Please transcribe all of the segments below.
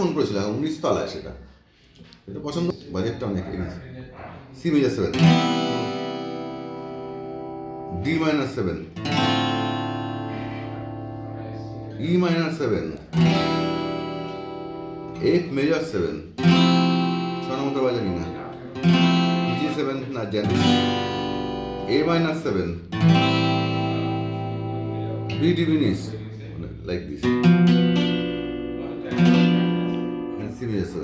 Phone করেছিল 19 তলায় সেটা পছন্দ বাজেটটা অনেক C major 7 D minor 7 E minor 7 F major 7 ছ নম্বর বাজারি না জি 7 না জানিস A minor 7 B diminished like this and C major 7.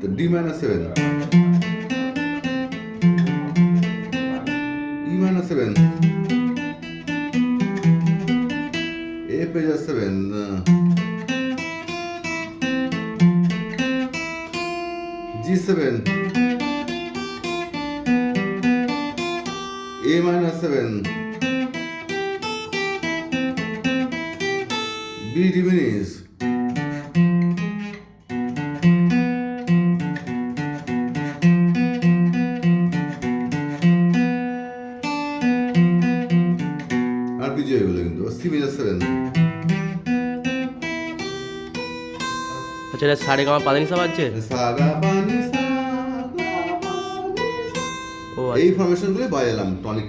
The D minor 7, E minor 7, F major 7, G7, A minor 7, B diminished, আর বিজয় হলো কিন্তু সি মেজার 7 আচ্ছা এটা সাড়ে গামা পাদানিসা বাজছে সাগা পানি ও এই ফরমেশনগুলো বাজালাম টনিক